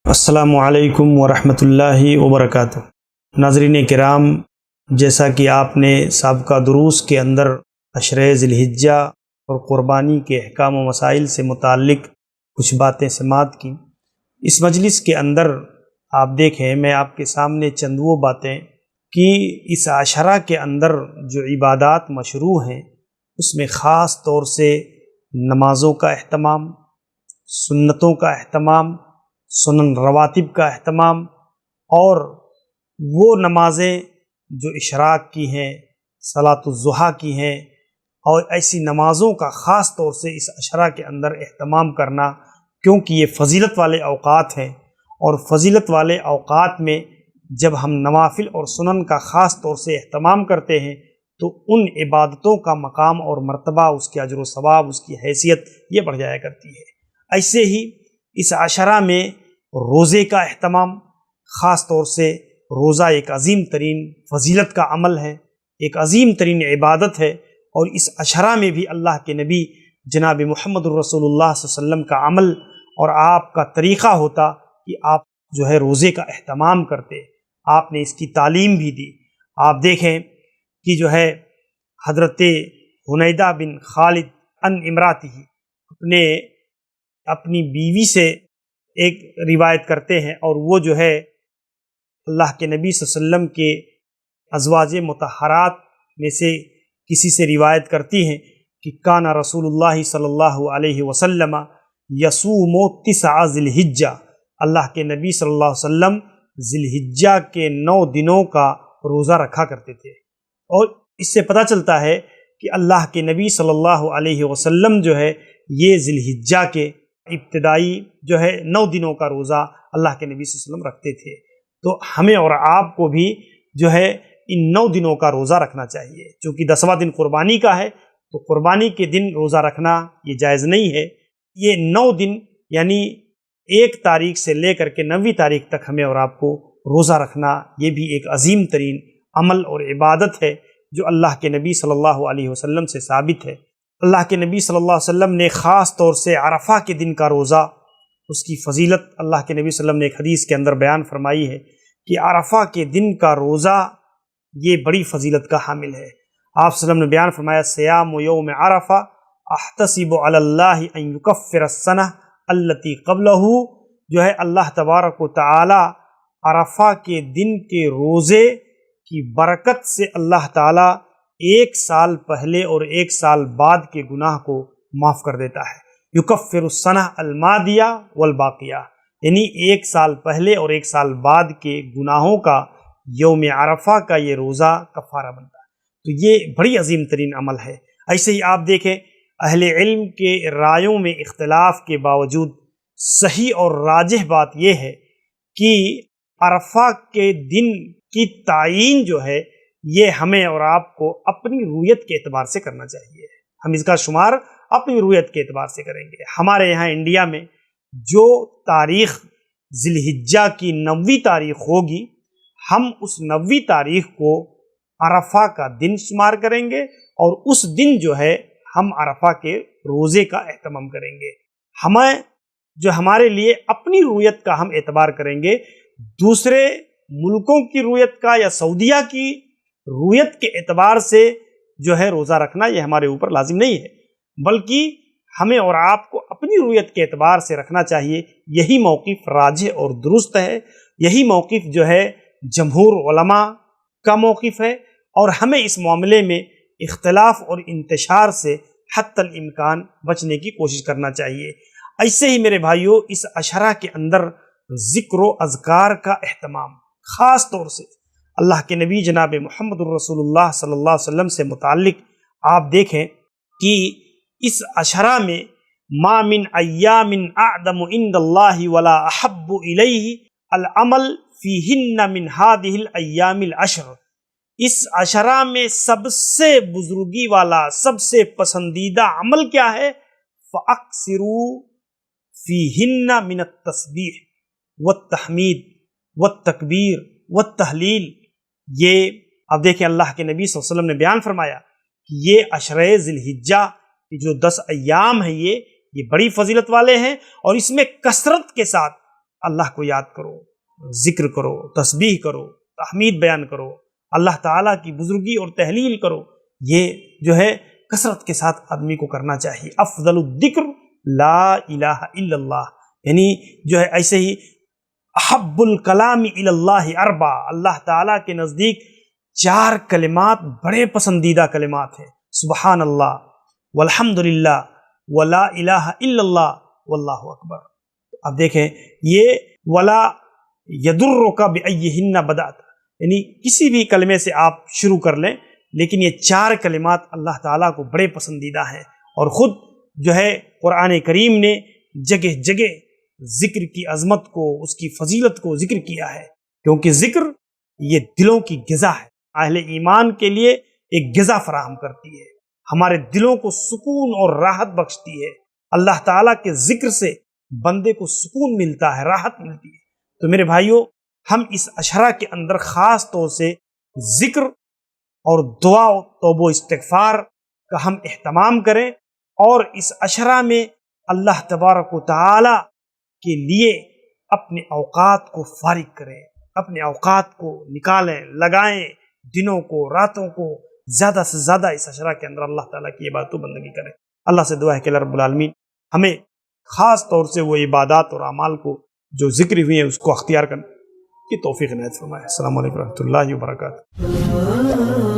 السلام علیکم ورحمۃ اللہ وبرکاتہ۔ ناظرین کرام، جیسا کہ آپ نے سابقہ دروس کے اندر عشرہ ذی الحجہ اور قربانی کے احکام و مسائل سے متعلق کچھ باتیں سماعت کی، اس مجلس کے اندر آپ دیکھیں میں آپ کے سامنے چند وہ باتیں کہ اس عشرہ کے اندر جو عبادات مشروع ہیں اس میں خاص طور سے نمازوں کا اہتمام، سنتوں کا اہتمام، سنن رواتب کا اہتمام، اور وہ نمازیں جو اشراق کی ہیں، صلاۃ الضحیٰ کی ہیں، اور ایسی نمازوں کا خاص طور سے اس عشرہ کے اندر اہتمام کرنا، کیونکہ یہ فضیلت والے اوقات ہیں، اور فضیلت والے اوقات میں جب ہم نوافل اور سنن کا خاص طور سے اہتمام کرتے ہیں تو ان عبادتوں کا مقام اور مرتبہ، اس کے اجر و ثواب، اس کی حیثیت یہ بڑھ جایا کرتی ہے۔ ایسے ہی اس عشرہ میں روزے کا اہتمام، خاص طور سے روزہ ایک عظیم ترین فضیلت کا عمل ہے، ایک عظیم ترین عبادت ہے، اور اس عشرہ میں بھی اللہ کے نبی جناب محمد الرسول اللہ صلی اللہ علیہ وسلم کا عمل اور آپ کا طریقہ ہوتا کہ آپ جو ہے روزے کا اہتمام کرتے، آپ نے اس کی تعلیم بھی دی۔ آپ دیکھیں کہ جو ہے حضرت حنیدہ بن خالد ان امراتی اپنی بیوی سے ایک روایت کرتے ہیں، اور وہ جو ہے اللہ کے نبی صلی اللہ علیہ وسلم کے ازواج مطہرات میں سے کسی سے روایت کرتی ہیں کہ کان رسول اللہ صلی اللہ علیہ وسلم یصوم 9 ذی الحجہ، اللہ کے نبی صلی اللہ علیہ وسلم ذی الحجہ کے 9 دنوں کا روزہ رکھا کرتے تھے۔ اور اس سے پتہ چلتا ہے کہ اللہ کے نبی صلی اللہ علیہ وسلم جو ہے یہ ذی الحجہ کے ابتدائی جو ہے 9 دنوں کا روزہ اللہ کے نبی صلی اللہ علیہ وسلم رکھتے تھے، تو ہمیں اور آپ کو بھی جو ہے ان 9 دنوں کا روزہ رکھنا چاہیے۔ چونکہ 10واں دن قربانی کا ہے تو قربانی کے دن روزہ رکھنا یہ جائز نہیں ہے۔ یہ 9 دن یعنی 1 تاریخ سے لے کر کے 9ویں تاریخ تک ہمیں اور آپ کو روزہ رکھنا یہ بھی ایک عظیم ترین عمل اور عبادت ہے جو اللہ کے نبی صلی اللہ علیہ وسلم سے ثابت ہے۔ اللہ کے نبی صلی اللہ علیہ وسلم نے خاص طور سے عرفہ کے دن کا روزہ، اس کی فضیلت اللہ کے نبی صلی اللہ علیہ وسلم نے ایک حدیث کے اندر بیان فرمائی ہے کہ عرفہ کے دن کا روزہ یہ بڑی فضیلت کا حامل ہے۔ آپ صلی اللہ علیہ وسلم نے بیان فرمایا سیام یوم عرفہ احتسب علی اللہ ان یکفر السنہ التی قبلہ، جو ہے اللہ تبارک و تعالی عرفہ کے دن کے روزے کی برکت سے اللہ تعالی 1 سال پہلے اور 1 سال بعد کے گناہ کو معاف کر دیتا ہے۔ یکفر السنہ الماضیہ والباقیہ، یعنی 1 سال پہلے اور 1 سال بعد کے گناہوں کا یوم عرفہ کا یہ روزہ کفارہ بنتا ہے، تو یہ بڑی عظیم ترین عمل ہے۔ ایسے ہی آپ دیکھیں اہل علم کے رائوں میں اختلاف کے باوجود صحیح اور راجح بات یہ ہے کہ عرفہ کے دن کی تعیین جو ہے یہ ہمیں اور آپ کو اپنی رویت کے اعتبار سے کرنا چاہیے۔ ہم اس کا شمار اپنی رویت کے اعتبار سے کریں گے۔ ہمارے یہاں انڈیا میں جو تاریخ ذی الحجہ کی 9ویں تاریخ ہوگی، ہم اس 9ویں تاریخ کو عرفہ کا دن شمار کریں گے، اور اس دن جو ہے ہم عرفہ کے روزے کا اہتمام کریں گے۔ ہمارے لیے اپنی رویت کا ہم اعتبار کریں گے، دوسرے ملکوں کی رویت کا یا سعودیہ کی رویت کے اعتبار سے جو ہے روزہ رکھنا یہ ہمارے اوپر لازم نہیں ہے، بلکہ ہمیں اور آپ کو اپنی رویت کے اعتبار سے رکھنا چاہیے۔ یہی موقف راجح اور درست ہے، یہی موقف جو ہے جمہور علماء کا موقف ہے، اور ہمیں اس معاملے میں اختلاف اور انتشار سے حتی الامکان بچنے کی کوشش کرنا چاہیے۔ ایسے ہی میرے بھائیوں، اس عشرہ کے اندر ذکر و اذکار کا اہتمام، خاص طور سے اللہ کے نبی جناب محمد الرسول اللہ صلی اللہ علیہ وسلم سے متعلق آپ دیکھیں کہ اس عشرہ میں ما من ایام اعظم عند اللہ ولا احب الیہ العمل فیہن من هذه الایام العشر، اس عشرہ میں سب سے بزرگی والا، سب سے پسندیدہ عمل کیا ہے؟ فاکثروا فیہن من التسبیح والتحمید والتکبیر والتحلیل۔ یہ اب دیکھیں اللہ کے نبی صلی اللہ علیہ وسلم نے بیان فرمایا کہ یہ عشرہ ذی الحجہ کی جو 10 ایام ہیں یہ بڑی فضیلت والے ہیں، اور اس میں کثرت کے ساتھ اللہ کو یاد کرو، ذکر کرو، تسبیح کرو، تحمید بیان کرو، اللہ تعالیٰ کی بزرگی اور تحلیل کرو. یہ جو ہے کثرت کے ساتھ آدمی کو کرنا چاہیے. افضل الذکر لا الہ الا اللہ، یعنی جو ہے ایسے ہی احب الکلام الی اللہ اربع، اللہ تعالیٰ کے نزدیک 4 کلمات بڑے پسندیدہ کلمات ہیں: سبحان اللہ والحمد للہ ولا الہ الا اللہ واللہ اکبر. اب دیکھیں یہ ولا یضرک بأیہن بدأت، یعنی کسی بھی کلمے سے آپ شروع کر لیں، لیکن یہ 4 کلمات اللہ تعالیٰ کو بڑے پسندیدہ ہیں. اور خود جو ہے قرآن کریم نے جگہ جگہ ذکر کی عظمت کو، اس کی فضیلت کو ذکر کیا ہے، کیونکہ ذکر یہ دلوں کی غذا ہے. اہل ایمان کے لیے ایک غذا فراہم کرتی ہے، ہمارے دلوں کو سکون اور راحت بخشتی ہے. اللہ تعالیٰ کے ذکر سے بندے کو سکون ملتا ہے، راحت ملتی ہے. تو میرے بھائیوں، ہم اس عشرہ کے اندر خاص طور سے ذکر اور دعا و توبہ و استغفار کا ہم اہتمام کریں، اور اس عشرہ میں اللہ تبارک و تعالی کے لیے اپنے اوقات کو فارغ کریں، اپنے اوقات کو نکالیں، لگائیں، دنوں کو، راتوں کو زیادہ سے زیادہ اس عشرہ کے اندر اللہ تعالیٰ کی عبادت و بندگی کریں. اللہ سے دعا ہے کہ اللہ رب العالمین ہمیں خاص طور سے وہ عبادات اور اعمال کو جو ذکر ہوئے ہیں اس کو اختیار کرنے کی توفیق عنایت فرمائے. السلام علیکم و رحمۃ اللہ وبرکاتہ.